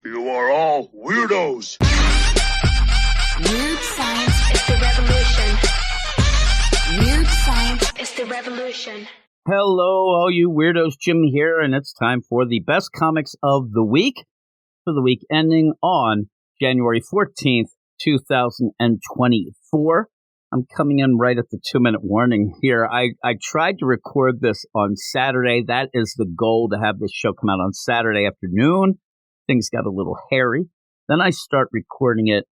You are all weirdos. Weird science is the revolution. Weird science is the revolution. Hello, all you weirdos. Jim here, and it's time for the best comics of the week for the week ending on January 14th, 2024. I'm coming in right at the 2-minute warning here. I tried to record this on Saturday. That is the goal, to have this show come out on Saturday afternoon. Things got a little hairy. Then I start recording it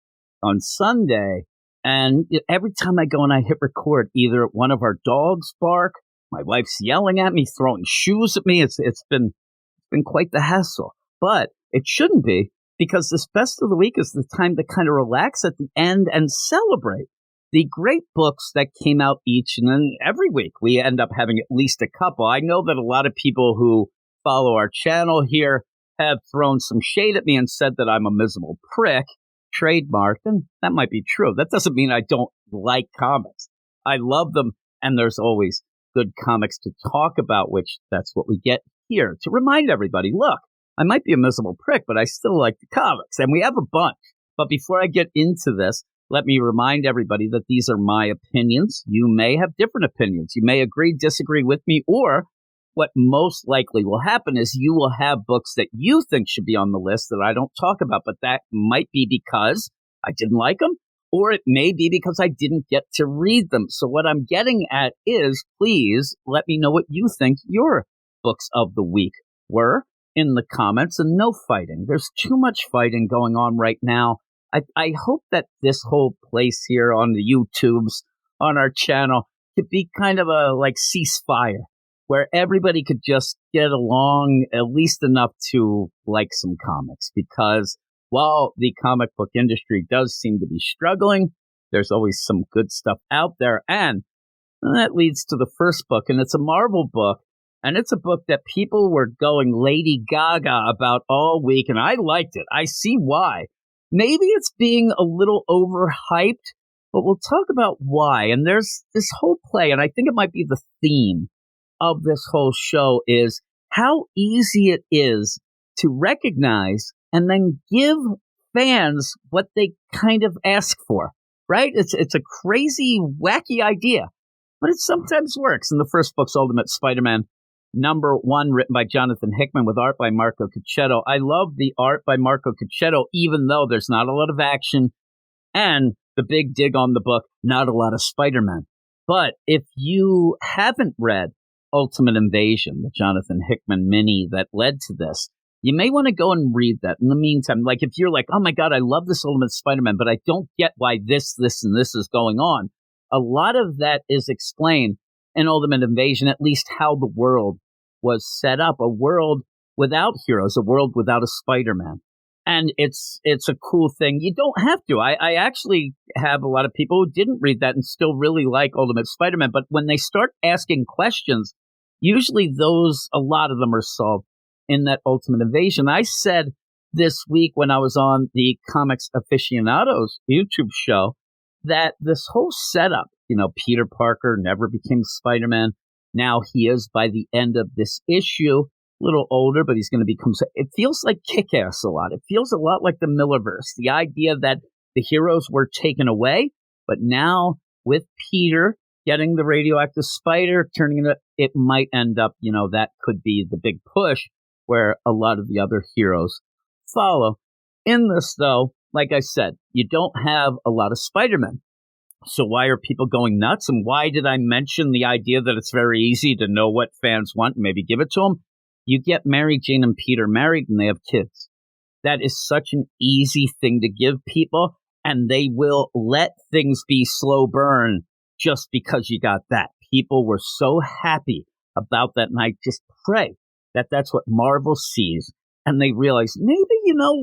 on Sunday, and every time I go and I hit record, either one of our dogs bark, my wife's yelling at me, throwing shoes at me. It's been quite the hassle. But it shouldn't be, because this best of the week is the time to kind of relax at the end and celebrate the great books that came out each and then every week. We end up having at least a couple. I know that a lot of people who follow our channel here have thrown some shade at me and said that I'm a miserable prick, trademarked, and that might be true. That doesn't mean I don't like comics. I love them, and there's always good comics to talk about, which that's what we get here, to remind everybody, look, I might be a miserable prick, but I still like the comics, and we have a bunch. But before I get into this, let me remind everybody that these are my opinions. You may have different opinions. You may agree, disagree with me, or what most likely will happen is you will have books that you think should be on the list that I don't talk about, but that might be because I didn't like them, or it may be because I didn't get to read them. So what I'm getting at is, please let me know what you think your books of the week were in the comments, and no fighting. There's too much fighting going on right now. I hope that this whole place here on the YouTubes, on our channel, could be kind of a ceasefire, where everybody could just get along at least enough to like some comics. Because while the comic book industry does seem to be struggling, there's always some good stuff out there. And that leads to the first book, and it's a Marvel book. And it's a book that people were going Lady Gaga about all week, and I liked it. I see why. Maybe it's being a little overhyped, but we'll talk about why. And there's this whole play, and I think it might be the theme of this whole show, is how easy it is to recognize and then give fans what they kind of ask for, right? It's a crazy, wacky idea, but it sometimes works. In the first book's Ultimate Spider-Man #1, written by Jonathan Hickman with art by Marco Checchetto. I love the art by Marco Checchetto, even though there's not a lot of action, and the big dig on the book, not a lot of Spider-Man. But if you haven't read Ultimate Invasion, the Jonathan Hickman mini that led to this, you may want to go and read that. In the meantime, if you're like, oh my God, I love this Ultimate Spider-Man, but I don't get why this, and this is going on. A lot of that is explained in Ultimate Invasion, at least how the world was set up, a world without heroes, a world without a Spider-Man. And it's a cool thing. You don't have to. I actually have a lot of people who didn't read that and still really like Ultimate Spider-Man. But when they start asking questions, usually a lot of them are solved in that Ultimate Invasion. I said this week when I was on the Comics Aficionados YouTube show that this whole setup, Peter Parker never became Spider-Man. Now he is by the end of this issue. A little older, but he's going to become... It feels like Kick-Ass a lot. It feels a lot like the Millerverse. The idea that the heroes were taken away, but now with Peter getting the radioactive spider, turning it might end up, that could be the big push where a lot of the other heroes follow. In this, though, like I said, you don't have a lot of Spider-Man. So why are people going nuts? And why did I mention the idea that it's very easy to know what fans want and maybe give it to them? You get Mary Jane and Peter married and they have kids. That is such an easy thing to give people, and they will let things be slow burn just because you got that. People were so happy about that, and I just pray that that's what Marvel sees, and they realize maybe,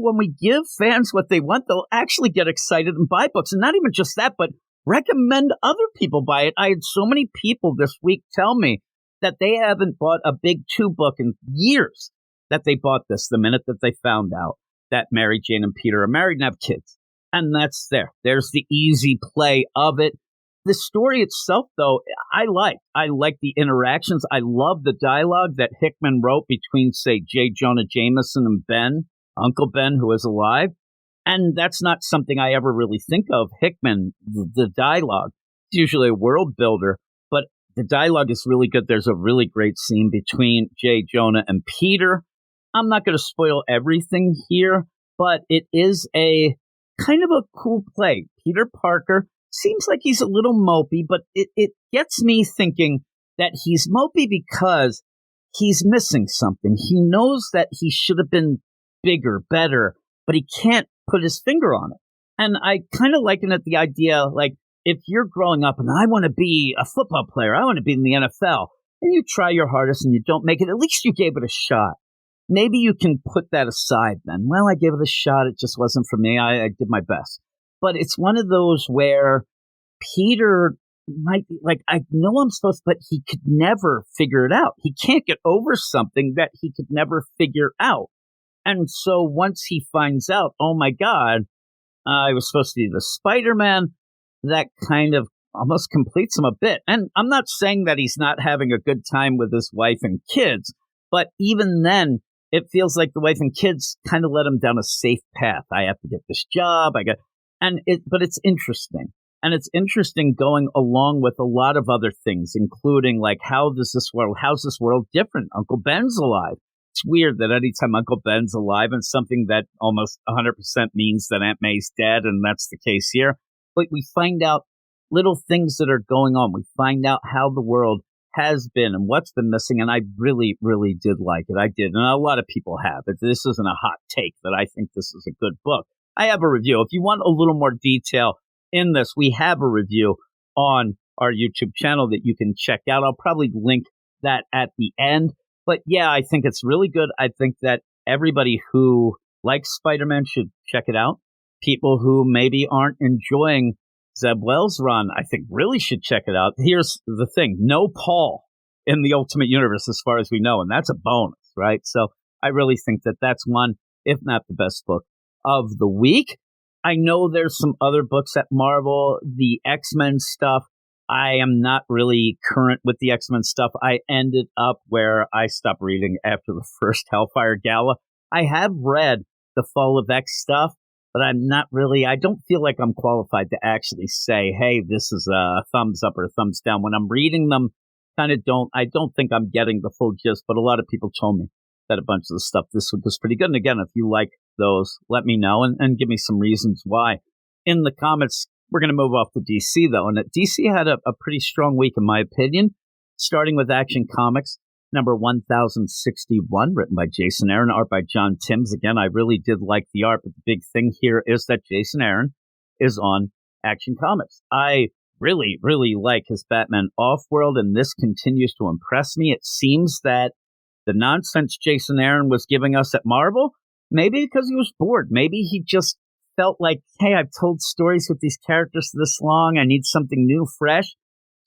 when we give fans what they want, they'll actually get excited and buy books. And not even just that, but recommend other people buy it. I had so many people this week tell me that they haven't bought a big 2 book in years, that they bought this the minute that they found out that Mary Jane and Peter are married and have kids. And that's there. There's the easy play of it. The story itself, though, I like the interactions. I love the dialogue that Hickman wrote between, say, J. Jonah Jameson and Ben Uncle Ben, who is alive. And that's not something I ever really think of. Hickman, the dialogue, it's usually a world builder, but the dialogue is really good. There's a really great scene between J. Jonah and Peter. I'm not going to spoil everything here, but it is a kind of a cool play. Peter Parker seems like he's a little mopey, but it gets me thinking that he's mopey because he's missing something. He knows that he should have been bigger, better, but he can't put his finger on it. And I kind of liken it the idea, like, if you're growing up and I want to be a football player, I want to be in the NFL, and you try your hardest and you don't make it, at least you gave it a shot. Maybe you can put that aside then. Well, I gave it a shot. It just wasn't for me. I did my best. But it's one of those where Peter might be like, I know I'm supposed to, but he could never figure it out. He can't get over something that he could never figure out. And so once he finds out, oh my God, I was supposed to be the Spider-Man, that kind of almost completes him a bit. And I'm not saying that he's not having a good time with his wife and kids, but even then, it feels like the wife and kids kind of let him down a safe path. I have to get this job. But it's interesting. And it's interesting going along with a lot of other things, including like, how's this world different? Uncle Ben's alive. It's weird that anytime Uncle Ben's alive and something that almost 100% means that Aunt May's dead, and that's the case here. But we find out little things that are going on. We find out how the world has been and what's been missing, and I really, really did like it. I did, and a lot of people have. This isn't a hot take that I think this is a good book. I have a review. If you want a little more detail in this, we have a review on our YouTube channel that you can check out. I'll probably link that at the end. But yeah, I think it's really good. I think that everybody who likes Spider-Man should check it out. People who maybe aren't enjoying Zeb Wells' run, I think really should check it out. Here's the thing. No Paul in the Ultimate Universe as far as we know, and that's a bonus, right? So I really think that that's one, if not the best book of the week. I know there's some other books at Marvel, the X-Men stuff. I am not really current with the X-Men stuff. I ended up where I stopped reading after the first Hellfire Gala. I have read the Fall of X stuff, but I'm not really, I don't feel like I'm qualified to actually say, hey, this is a thumbs up or a thumbs down. When I'm reading them, I don't think I'm getting the full gist, but a lot of people told me that a bunch of the stuff this week was pretty good. And again, if you like those, let me know and give me some reasons why. In the comments, we're going to move off to DC, though. And DC had a pretty strong week, in my opinion, starting with Action Comics, number 1061, written by Jason Aaron, art by John Timms. Again, I really did like the art, but the big thing here is that Jason Aaron is on Action Comics. I really, really like his Batman Offworld, and this continues to impress me. It seems that the nonsense Jason Aaron was giving us at Marvel, maybe because he was bored. Maybe he just felt like, hey, I've told stories with these characters this long. I need something new, fresh.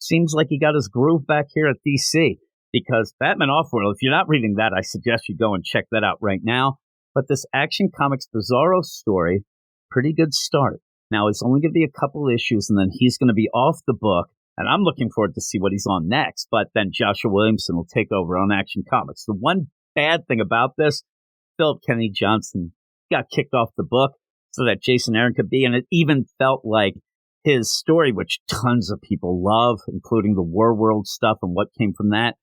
Seems like he got his groove back here at DC. Because Batman Offworld, if you're not reading that, I suggest you go and check that out right now. But this Action Comics Bizarro story, pretty good start. Now, it's only going to be a couple issues, and then he's going to be off the book. And I'm looking forward to see what he's on next. But then Joshua Williamson will take over on Action Comics. The one bad thing about this, Philip Kennedy Johnson got kicked off the book so that Jason Aaron could be. And it even felt like his story, which tons of people love, including the War World stuff and what came from that,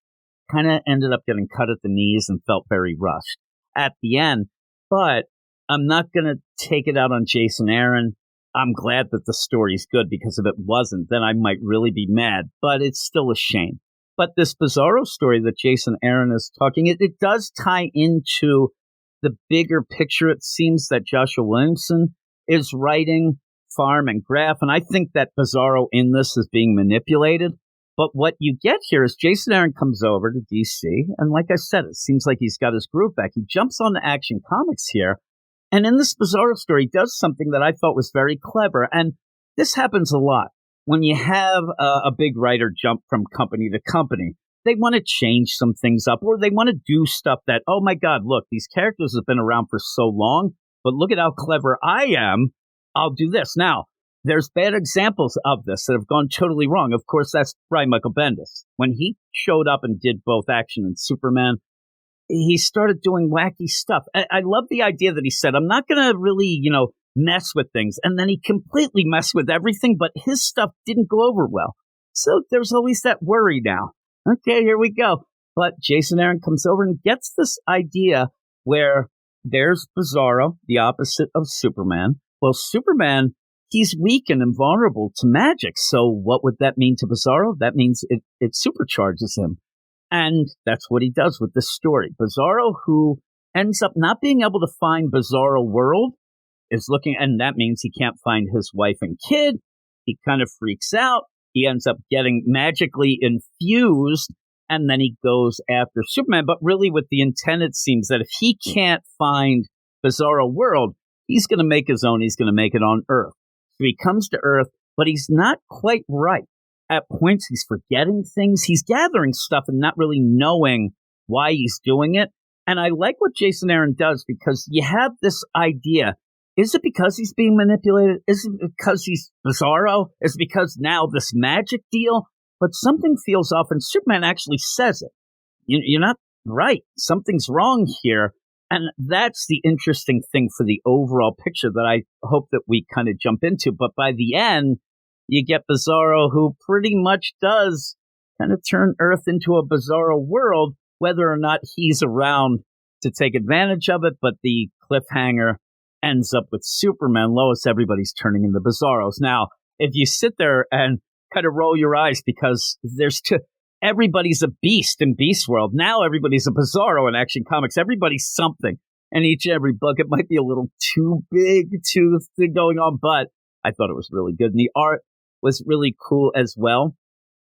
kind of ended up getting cut at the knees and felt very rushed at the end. But I'm not going to take it out on Jason Aaron. I'm glad that the story's good, because if it wasn't, then I might really be mad. But it's still a shame. But this Bizarro story that Jason Aaron is talking, it does tie into the bigger picture, it seems, that Joshua Williamson is writing, Farm and Graph. And I think that Bizarro in this is being manipulated. But what you get here is Jason Aaron comes over to DC, and like I said, it seems like he's got his groove back. He jumps on to Action Comics here, and in this Bizarro story, does something that I thought was very clever. And this happens a lot. When you have a big writer jump from company to company, they want to change some things up, or they want to do stuff that, oh my God, look, these characters have been around for so long, but look at how clever I am. I'll do this. Now, there's bad examples of this that have gone totally wrong. Of course, that's Brian Michael Bendis. When he showed up and did both Action and Superman, he started doing wacky stuff. I love the idea that he said, I'm not going to really, mess with things. And then he completely messed with everything, but his stuff didn't go over well. So there's always that worry now. Okay, here we go. But Jason Aaron comes over and gets this idea where there's Bizarro, the opposite of Superman. Well, Superman, he's weak and invulnerable to magic. So what would that mean to Bizarro? That means it supercharges him. And that's what he does with this story. Bizarro, who ends up not being able to find Bizarro World, is looking, and that means he can't find his wife and kid. He kind of freaks out. He ends up getting magically infused, and then he goes after Superman. But really, with the intent, it seems that if he can't find Bizarro World, he's going to make his own. He's going to make it on Earth. So he comes to Earth, but he's not quite right. At points, he's forgetting things. He's gathering stuff and not really knowing why he's doing it. And I like what Jason Aaron does, because you have this idea. Is it because he's being manipulated? Is it because he's Bizarro? Is it because now this magic deal? But something feels off, and Superman actually says it. You're not right. Something's wrong here. And that's the interesting thing for the overall picture that I hope that we kind of jump into. But by the end, you get Bizarro, who pretty much does kind of turn Earth into a Bizarro world, whether or not he's around to take advantage of it. But the cliffhanger ends up with Superman. Lois, everybody's turning into Bizarros. Now, if you sit there and kind of roll your eyes, because everybody's a beast in Beast World. Now everybody's a Bizarro in Action Comics. Everybody's something. And every book, it might be a little too big to thing going on, but I thought it was really good. And the art was really cool as well.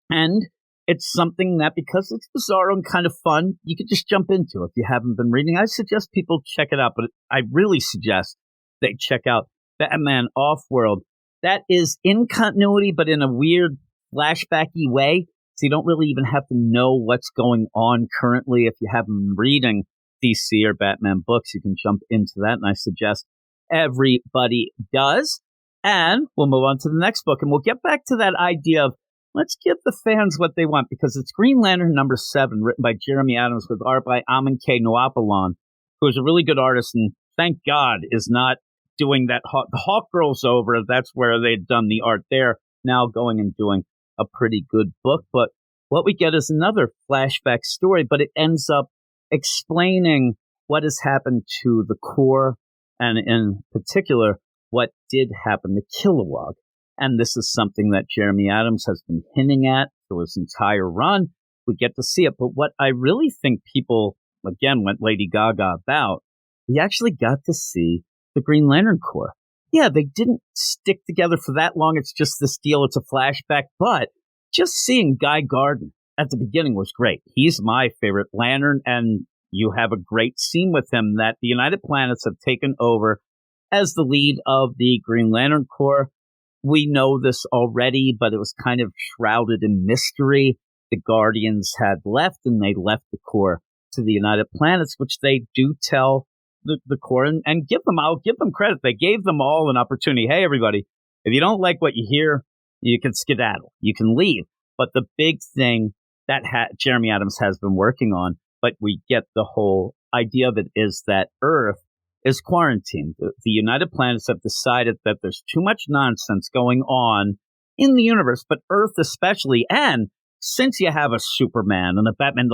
And it's something that, because it's Bizarro and kind of fun, you could just jump into. If you haven't been reading, I suggest people check it out. But I really suggest they check out Batman Off-World. That is in continuity, but in a weird flashbacky way. So you don't really even have to know what's going on currently. If you haven't been reading DC or Batman books, you can jump into that. And I suggest everybody does. And we'll move on to the next book. And we'll get back to that idea of, let's give the fans what they want, because it's Green Lantern #7, written by Jeremy Adams with art by Amin K. Nuapalon, who is a really good artist and, thank God, is not doing that. The Hawk Girl's over. That's where they'd done the art there. Now going and doing a pretty good book. But what we get is another flashback story, but it ends up explaining what has happened to the Corps, and in particular, what did happen to Kilowog. And this is something that Jeremy Adams has been hinting at through his entire run. We get to see it. But what I really think people, again, went Lady Gaga about, we actually got to see the Green Lantern Corps. Yeah, they didn't stick together for that long. It's just this deal. It's a flashback. But just seeing Guy Gardner at the beginning was great. He's my favorite Lantern. And you have a great scene with him that the United Planets have taken over as the lead of the Green Lantern Corps. We know this already, but it was kind of shrouded in mystery. The Guardians had left, and they left the Corps to the United Planets, which they do tell the Corps, and I'll give them credit. They gave them all an opportunity. Hey, everybody, if you don't like what you hear, you can skedaddle. You can leave. But the big thing that Jeremy Adams has been working on, but we get the whole idea of it, is that Earth is quarantined. The United Planets have decided that there's too much nonsense going on in the universe, but Earth especially. And since you have a Superman and a Batman,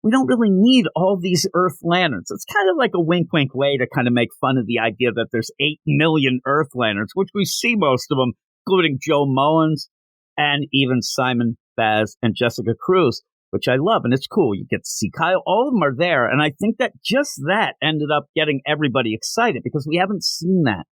we don't really need all these Earth Lanterns. It's kind of like a wink way to kind of make fun of the idea that there's 8 million Earth Lanterns, which we see most of them, including Joe Mullins and even Simon Baz and Jessica Cruz, which I love. And it's cool. You get to see Kyle. All of them are there. And I think that just that ended up getting everybody excited, because we haven't seen that.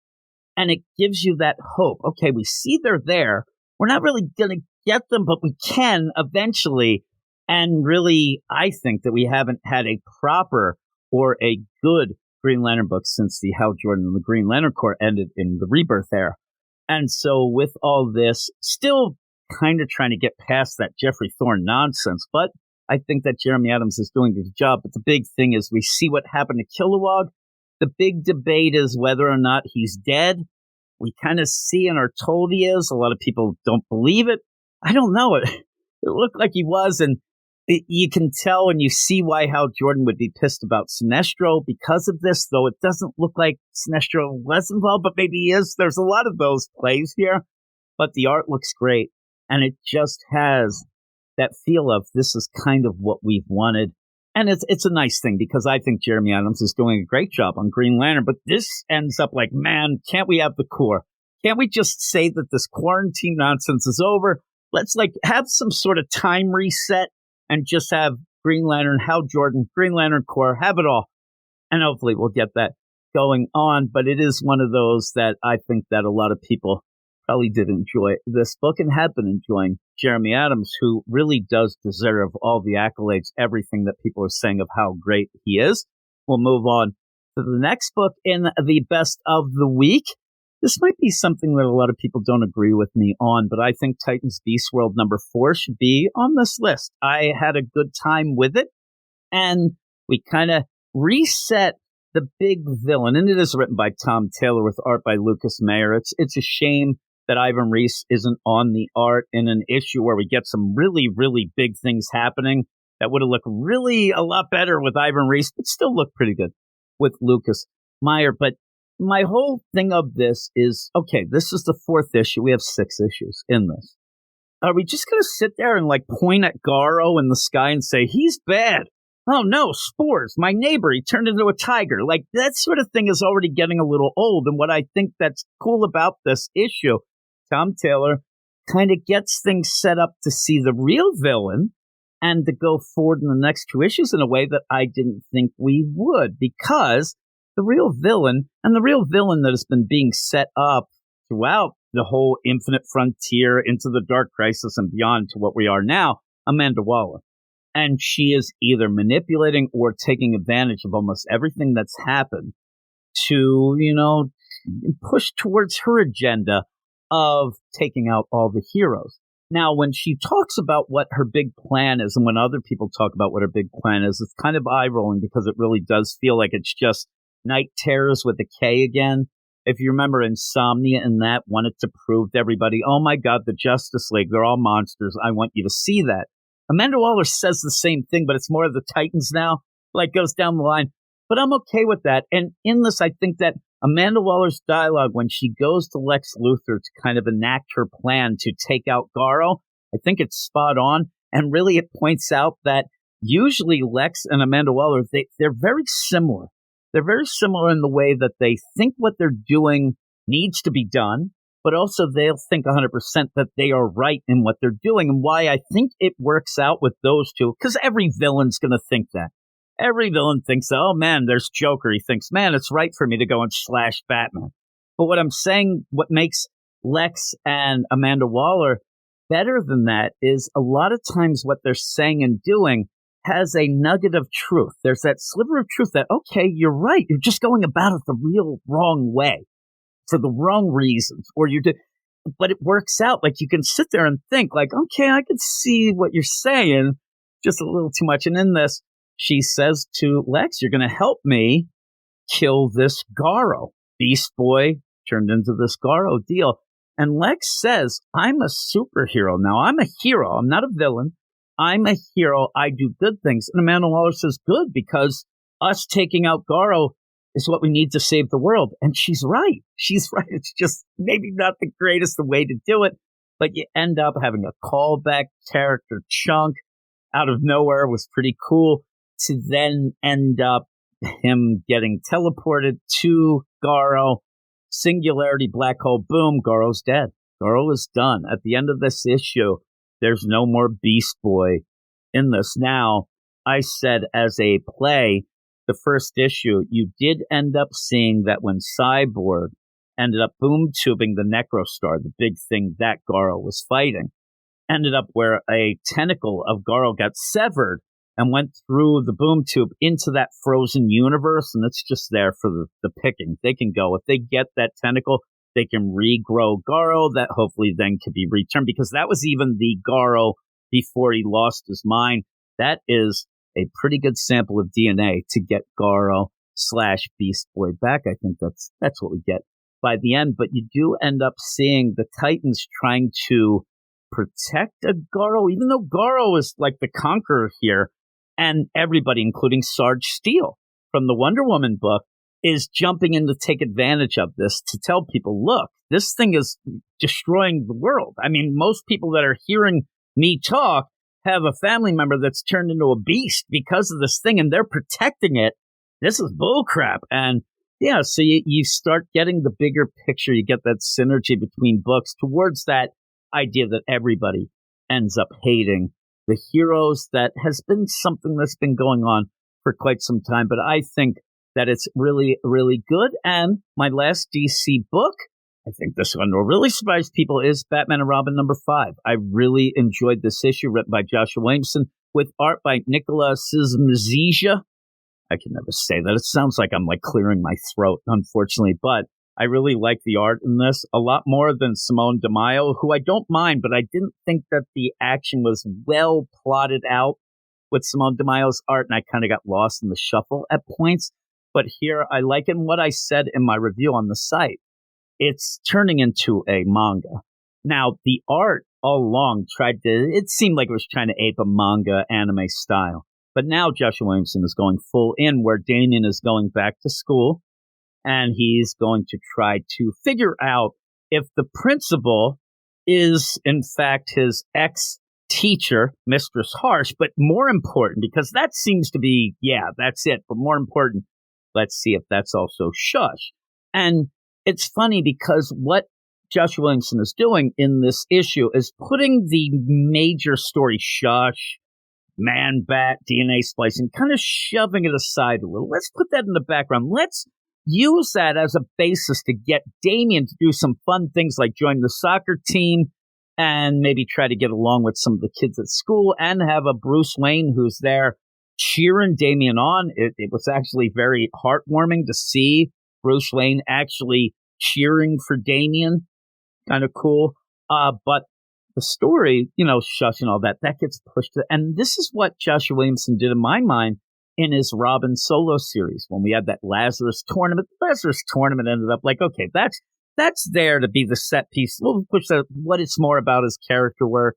And it gives you that hope. Okay, we see they're there. We're not really going to get them, but we can eventually. And really, I think that we haven't had a proper or a good Green Lantern book since the Hal Jordan and the Green Lantern Corps ended in the Rebirth era. And so with all this, still kind of trying to get past that Jeffrey Thorne nonsense, but I think that Jeremy Adams is doing a good job. But the big thing is we see what happened to Kilowog. The big debate is whether or not he's dead. We kind of see and are told he is. A lot of people don't believe it. I don't know. It looked like he was, and You can tell and you see why Hal Jordan would be pissed about Sinestro because of this, though it doesn't look like Sinestro was involved, but maybe he is. There's a lot of those plays here, but the art looks great, and it just has that feel of this is kind of what we've wanted. And it's a nice thing because I think Jeremy Adams is doing a great job on Green Lantern, but this ends up like, man, can't we have the core? Can't we just say that this quarantine nonsense is over? Let's have some sort of time reset and just have Green Lantern, Hal Jordan, Green Lantern Corps, have it all. And hopefully we'll get that going on. But it is one of those that I think that a lot of people probably did enjoy this book and have been enjoying Jeremy Adams, who really does deserve all the accolades, everything that people are saying of how great he is. We'll move on to the next book in the best of the week. This might be something that a lot of people don't agree with me on, but I think Titans Beast World #4 should be on this list. I had a good time with it, and we kind of reset the big villain, and it is written by Tom Taylor with art by Lucas Mayer. It's a shame that Ivan Reis isn't on the art in an issue where we get some really, really big things happening that would have looked really a lot better with Ivan Reis, but still look pretty good with Lucas Mayer. But my whole thing of this is, okay, this is the 4th issue. We have 6 issues in this. Are we just going to sit there and point at Garo in the sky and say, he's bad? Oh no, Spores, my neighbor, he turned into a tiger. That sort of thing is already getting a little old. And what I think that's cool about this issue, Tom Taylor kind of gets things set up to see the real villain and to go forward in the next 2 issues in a way that I didn't think we would, because the real villain, and the real villain that has been being set up throughout the whole Infinite Frontier into the Dark Crisis and beyond to what we are now, Amanda Waller. And she is either manipulating or taking advantage of almost everything that's happened to, push towards her agenda of taking out all the heroes. Now, when she talks about what her big plan is, and when other people talk about what her big plan is, it's kind of eye-rolling because it really does feel like it's just Night Terrors with a K again. If you remember Insomnia and that wanted to prove to everybody, oh my God, the Justice League, they're all monsters. I want you to see that. Amanda Waller says the same thing, but it's more of the Titans now, goes down the line. But I'm okay with that. And in this, I think that Amanda Waller's dialogue, when she goes to Lex Luthor to kind of enact her plan to take out Garo, I think it's spot on. And really it points out that usually Lex and Amanda Waller, they're very similar. They're very similar in the way that they think what they're doing needs to be done, but also they'll think 100% that they are right in what they're doing. And why I think it works out with those two, because every villain's going to think that. Every villain thinks, oh man, there's Joker. He thinks, man, it's right for me to go and slash Batman. But what I'm saying, what makes Lex and Amanda Waller better than that is a lot of times what they're saying and doing has a nugget of truth. There's that sliver of truth that, okay, you're right. You're just going about it the real wrong way for the wrong reasons. But it works out. You can sit there and think okay, I can see what you're saying, just a little too much. And in this, she says to Lex, you're going to help me kill this Garo. Beast Boy turned into this Garo deal. And Lex says, I'm a superhero now. I'm a hero. I'm not a villain. I'm a hero. I do good things. And Amanda Waller says, good, because us taking out Garo is what we need to save the world. And she's right. She's right. It's just maybe not the greatest way to do it, but you end up having a callback character chunk out of nowhere. Was pretty cool to then end up him getting teleported to Garo. Singularity, black hole, boom, Garo's dead. Garo is done. At the end of this issue, there's no more Beast Boy in this. Now, I said as a play, the first issue, you did end up seeing that when Cyborg ended up boom tubing the Necrostar, the big thing that Garo was fighting, ended up where a tentacle of Garo got severed and went through the boom tube into that frozen universe, and it's just there for the picking. They can go. If they get that tentacle, they can regrow Garo. That hopefully then could be returned, because that was even the Garo before he lost his mind. That is a pretty good sample of DNA to get Garo / Beast Boy back. I think that's what we get by the end. But you do end up seeing the Titans trying to protect Garo, even though Garo is like the conqueror here, and everybody, including Sarge Steele from the Wonder Woman book, is jumping in to take advantage of this to tell people, look, this thing is destroying the world. I mean, most people that are hearing me talk have a family member that's turned into a beast because of this thing, and they're protecting it. This is bullcrap. And yeah, so you start getting the bigger picture. You get that synergy between books towards that idea that everybody ends up hating the heroes. That has been something that's been going on for quite some time. But I think that it's really, really good. And my last DC book, I think this one will really surprise people, is Batman and Robin #5. I really enjoyed this issue, written by Joshua Williamson, with art by Nicola Szymczyja. I can never say that. It sounds like I'm like clearing my throat, unfortunately. But I really like the art in this a lot more than Simone DeMaio, who I don't mind, but I didn't think that the action was well plotted out with Simone DeMaio's art, and I kind of got lost in the shuffle at points. But here I like it. And what I said in my review on the site, it's turning into a manga. Now, the art all along it seemed like it was trying to ape a manga anime style. But now Joshua Williamson is going full in, where Damian is going back to school, and he's going to try to figure out if the principal is, in fact, his ex-teacher, Mistress Harsh. But more important, because that seems to be, yeah, that's it. But more important, let's see if that's also Shush. And it's funny because what Joshua Williamson is doing in this issue is putting the major story, Shush, Man-Bat, DNA splicing, kind of shoving it aside a little. Let's put that in the background. Let's use that as a basis to get Damian to do some fun things like join the soccer team and maybe try to get along with some of the kids at school, and have a Bruce Wayne who's there cheering Damian on. It was actually very heartwarming to see Bruce Wayne actually cheering for Damian. Kind of cool. But the story, Shush and all that gets pushed. And this is what Joshua Williamson did in my mind in his Robin solo series when we had that Lazarus tournament. The Lazarus tournament ended up like, okay, that's there to be the set piece. What it's more about is character work.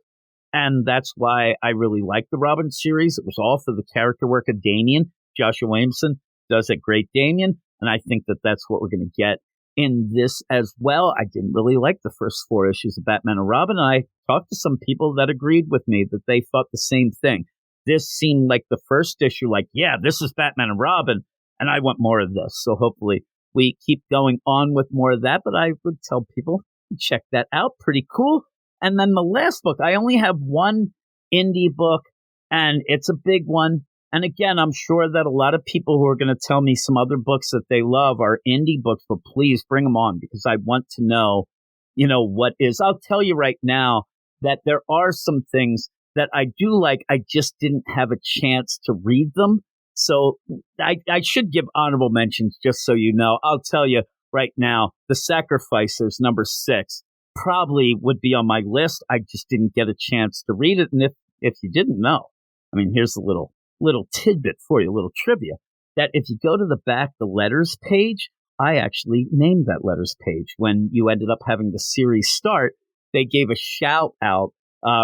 And that's why I really like the Robin series. It was all for the character work of Damian. Joshua Williamson does a great Damian. And I think that that's what we're going to get in this as well. I didn't really like the first 4 issues of Batman and Robin. And I talked to some people that agreed with me that they thought the same thing. This seemed like the first issue, like, yeah, this is Batman and Robin, and I want more of this. So hopefully we keep going on with more of that. But I would tell people, check that out. Pretty cool. And then the last book, I only have one indie book, and it's a big one. And again, I'm sure that a lot of people who are going to tell me some other books that they love are indie books, but please bring them on, because I want to know, what is. I'll tell you right now that there are some things that I do like. I just didn't have a chance to read them. So I should give honorable mentions, just so you know. I'll tell you right now, The Sacrificers, #6, probably would be on my list. I just didn't get a chance to read it. And if you didn't know, I mean, here's a little tidbit for you, a little trivia, that if you go to the back, the letters page, I actually named that letters page. When you ended up having the series start, they gave a shout out.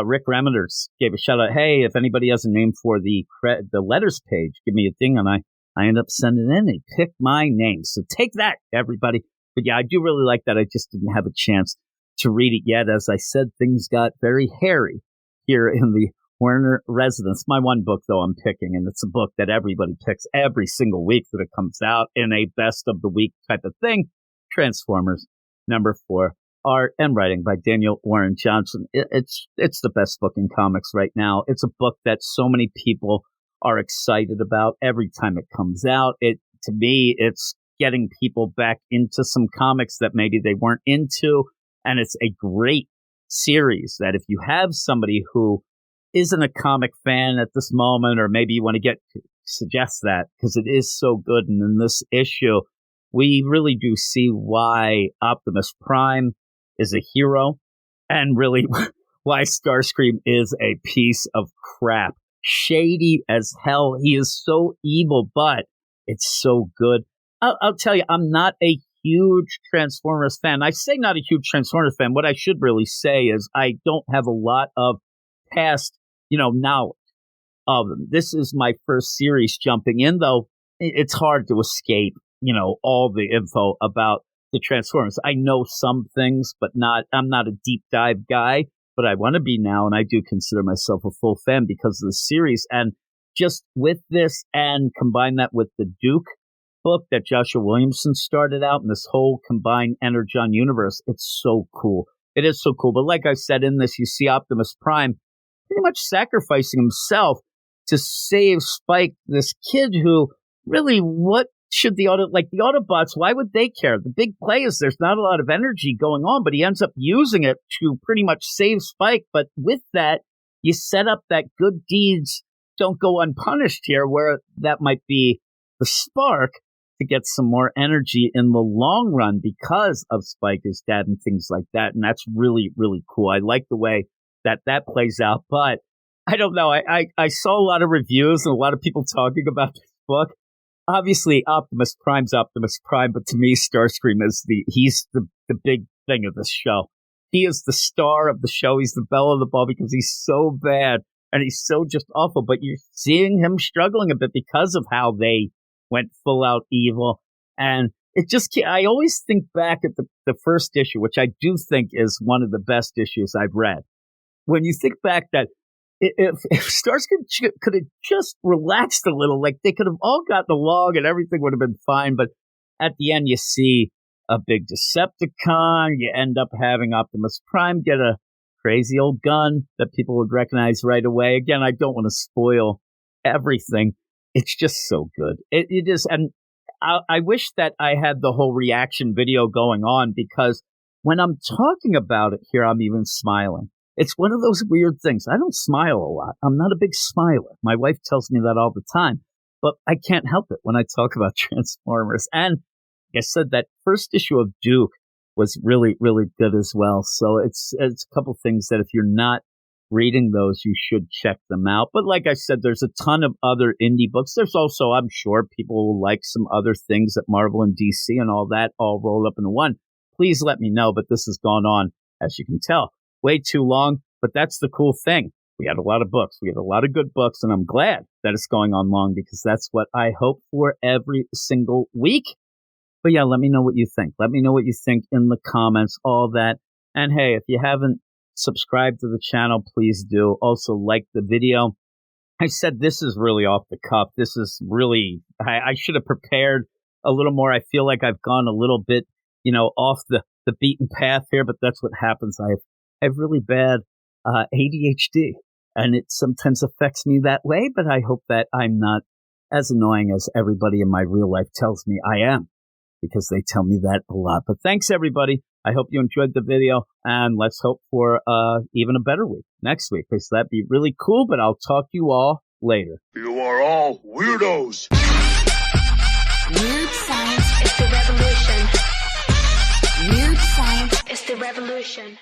Rick Remenders gave a shout out. Hey, if anybody has a name for the letters page, give me a thing. And I ended up sending in. They picked my name. So take that, everybody. But yeah, I do really like that. I just didn't have a chance to read it yet. As I said, things got very hairy here in the Werner residence. My one book, though, I'm picking, and it's a book that everybody picks every single week that it comes out in a best of the week type of thing. Transformers, #4, art and writing by Daniel Warren Johnson. It's the best book in comics right now. It's a book that so many people are excited about every time it comes out. To me, it's getting people back into some comics that maybe they weren't into, and it's a great series that if you have somebody who isn't a comic fan at this moment, or maybe you want to suggest that, because it is so good. And in this issue, we really do see why Optimus Prime is a hero, and really why Starscream is a piece of crap. Shady as hell. He is so evil, but it's so good. I'll tell you, I'm not a huge Transformers fan. I say not a huge Transformers fan. What I should really say is I don't have a lot of past, knowledge of them. This is my first series jumping in, though. It's hard to escape, all the info about the Transformers. I know some things, but I'm not a deep dive guy, but I want to be now. And I do consider myself a full fan because of the series. And just with this and combine that with the Duke book that Joshua Williamson started out and this whole combined Energon universe, it's so cool. It is so cool. But like I said, in this, you see Optimus Prime pretty much sacrificing himself to save Spike, this kid who really, what should the Autobots, why would they care? The big play is there's not a lot of energy going on, but he ends up using it to pretty much save Spike. But with that, you set up that good deeds don't go unpunished here, where that might be the spark to get some more energy in the long run because of Spike, his dad, and things like that. And that's really, really cool. I like the way that plays out, but I don't know. I saw a lot of reviews and a lot of people talking about this book. Obviously, Optimus Prime's Optimus Prime, but to me, Starscream is he's the big thing of this show. He is the star of the show. He's the belle of the ball because he's so bad and he's so just awful. But you're seeing him struggling a bit because of how they went full out evil. And it just, I always think back at the first issue, which I do think is one of the best issues I've read. When you think back that if Starscream could have just relaxed a little, like they could have all gotten along and everything would have been fine. But at the end, you see a big Decepticon. You end up having Optimus Prime get a crazy old gun that people would recognize right away. Again, I don't want to spoil everything. It's just so good. It is. And I wish that I had the whole reaction video going on, because when I'm talking about it here, I'm even smiling. It's one of those weird things. I don't smile a lot. I'm not a big smiler. My wife tells me that all the time, but I can't help it when I talk about Transformers. And like I said, that first issue of Duke was really, really good as well. So it's a couple things that if you're not reading those, you should check them out. But like I said, there's a ton of other indie books. There's also, I'm sure, people will like some other things at Marvel and DC and all that all rolled up into one. Please let me know. But this has gone on, as you can tell, way too long. But that's the cool thing. We had a lot of books. We had a lot of good books. And I'm glad that it's going on long, because that's what I hope for every single week. But yeah, let me know what you think. Let me know what you think in the comments, all that. And hey, if you haven't subscribed to the channel, please do. Also, like the video. I said this is really off the cuff. This is really, I should have prepared a little more. I feel like I've gone a little bit, off the beaten path here, but that's what happens. I have really bad ADHD, and it sometimes affects me that way, but I hope that I'm not as annoying as everybody in my real life tells me I am, because they tell me that a lot. But thanks, everybody. I hope you enjoyed the video, and let's hope for even a better week next week, because that'd be really cool. But I'll talk to you all later. You are all weirdos. Weird science is the revolution. Weird science is the revolution.